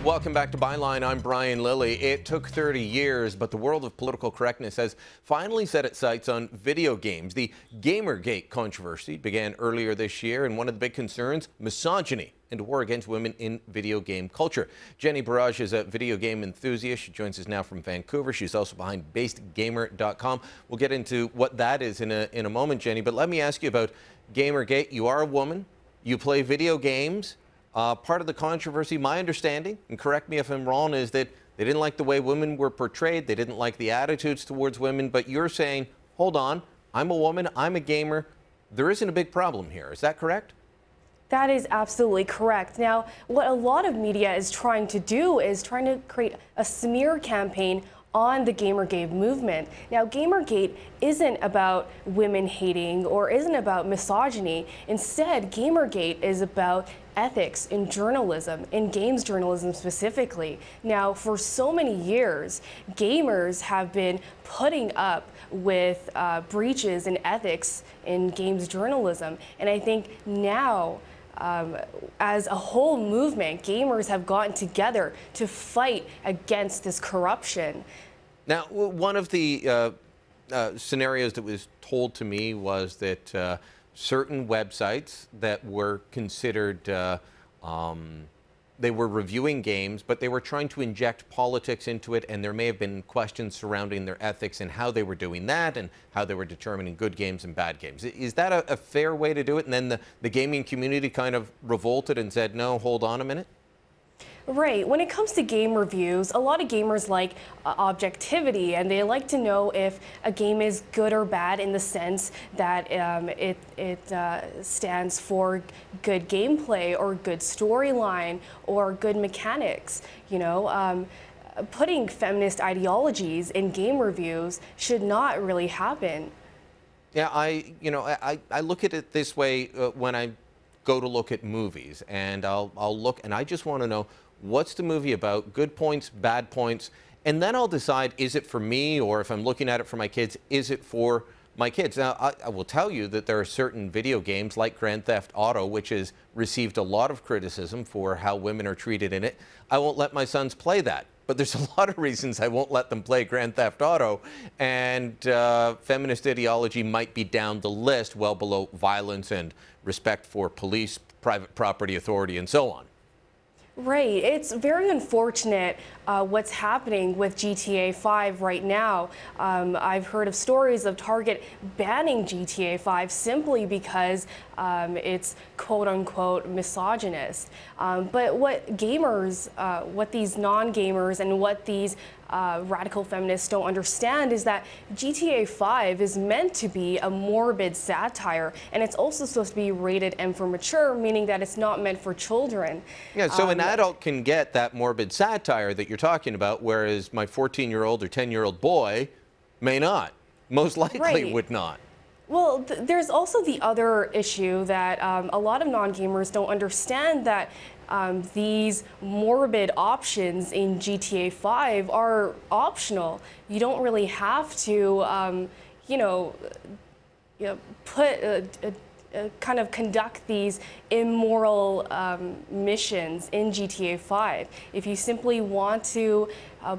Welcome back to Byline. I'm Brian Lilley. It took 30 years, but the world of political correctness has finally set its sights on video games. The GamerGate controversy began earlier this year, and one of the big concerns, misogyny and war against women in video game culture. Jennie Bharaj is a video game enthusiast. She joins us now from Vancouver. She's also behind basedgamer.com. We'll get into what that is in a moment, Jennie, but let me ask you about GamerGate. You are a woman. You play video games. Part of the controversy, my understanding, and correct me if I'm wrong, is that they didn't like the way women were portrayed. They didn't like the attitudes towards women. But you're saying, hold on, I'm a woman, I'm a gamer. There isn't a big problem here. Is that correct? That is absolutely correct. Now, what a lot of media is trying to do is trying to create a smear campaign on the GamerGate movement. Now, GamerGate isn't about women hating or isn't about misogyny. Instead, GamerGate is about ethics in journalism, in games journalism specifically. Now, for so many years, gamers have been putting up with breaches in ethics in games journalism. And I think now, as a whole movement, gamers have gotten together to fight against this corruption. Now, one of the scenarios that was told to me was that certain websites that were considered, they were reviewing games, but they were trying to inject politics into it, and there may have been questions surrounding their ethics and how they were doing that and how they were determining good games and bad games. Is that a fair way to do it? And then the gaming community kind of revolted and said, no, hold on a minute? Right. When it comes to game reviews, a lot of gamers like objectivity, and they like to know if a game is good or bad in the sense that it stands for good gameplay or good storyline or good mechanics. You know, putting feminist ideologies in game reviews should not really happen. Yeah, I look at it this way when I go to look at movies, and I'll look, and I just want to know, what's the movie about? Good points, bad points, and then I'll decide, is it for me, or if I'm looking at it for my kids, is it for my kids? Now, I will tell you that there are certain video games like Grand Theft Auto, which has received a lot of criticism for how women are treated in it. I won't let my sons play that. But there's a lot of reasons I won't let them play Grand Theft Auto, and feminist ideology might be down the list, well below violence and respect for police, private property authority, and so on. Right. It's very unfortunate what's happening with GTA 5 right now. I've heard of stories of Target banning GTA 5 simply because it's quote-unquote misogynist. But what gamers, what these non-gamers and what these radical feminists don't understand is that GTA 5 is meant to be a morbid satire, and it's also supposed to be rated M for mature, meaning that it's not meant for children. Yeah, so an adult can get that morbid satire that you're talking about, whereas my 14-year-old or 10-year-old boy may not, most likely would not. Well, there's also the other issue that a lot of non-gamers don't understand, that these morbid options in GTA 5 are optional. You don't really have to, kind of conduct these immoral missions in GTA 5. If you simply want to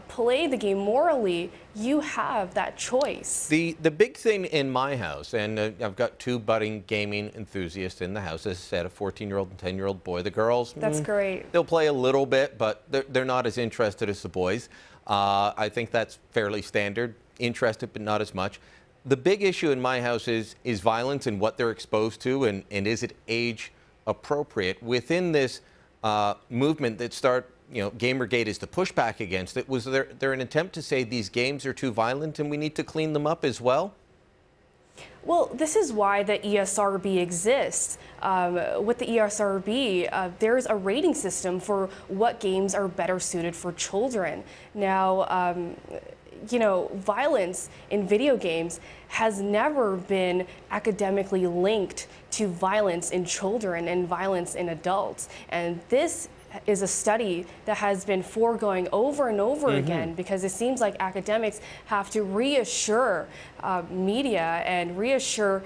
play the game morally, you have that choice. The big thing in my house, and I've got two budding gaming enthusiasts in the house, as I said, a 14-year-old and 10-year-old boy. The girls, that's great. They'll play a little bit, but they're not as interested as the boys. I think that's fairly standard, interested but not as much. The big issue in my house is violence and what they're exposed to, and is it age appropriate? Within this movement that GamerGate is the pushback against it, was there an attempt to say these games are too violent and we need to clean them up as well? Well, this is why the ESRB exists. With the ESRB, there's a rating system for what games are better suited for children. Now, violence in video games has never been academically linked to violence in children and violence in adults. And this is a study that has been foregoing over and over again, because it seems like academics have to reassure media and reassure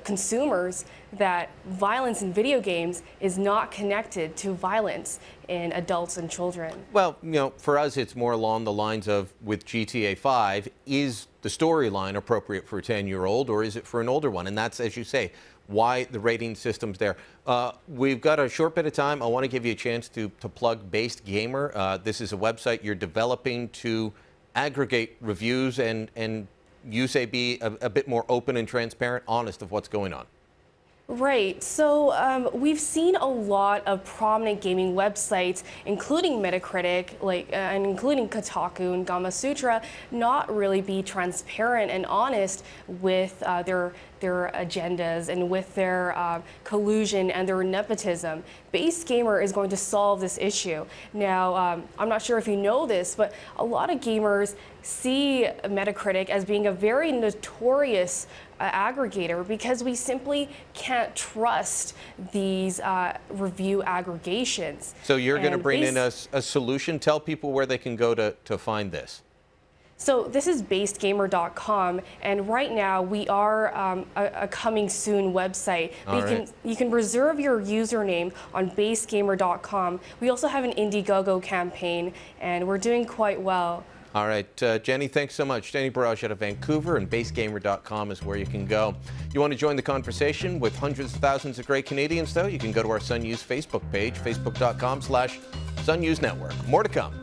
consumers that violence in video games is not connected to violence in adults and children. Well, you know, for us, it's more along the lines of, with GTA 5, is the storyline appropriate for a 10-year-old or is it for an older one? And that's, as you say, why the rating system's there. We've got a short bit of time. I want to give you a chance to plug Based Gamer. This is a website you're developing to aggregate reviews and you say be a bit more open and transparent, honest of what's going on. Right. So we've seen a lot of prominent gaming websites, including Metacritic, and including Kotaku and Gamasutra, not really be transparent and honest with their agendas and with their collusion and their nepotism. Based Gamer is going to solve this issue. Now, I'm not sure if you know this, but a lot of gamers see Metacritic as being a very notorious aggregator because we simply can't trust these review aggregations. So you're going to bring in a solution. Tell people where they can go to find this. So this is basedgamer.com, and right now we are a coming soon website. You can reserve your username on basedgamer.com. We also have an Indiegogo campaign, and we're doing quite well. All right, Jennie, thanks so much. Jennie Bharaj out of Vancouver, and basedgamer.com is where you can go. You want to join the conversation with hundreds of thousands of great Canadians, though? You can go to our Sun News Facebook page, facebook.com/Sun News Network. More to come.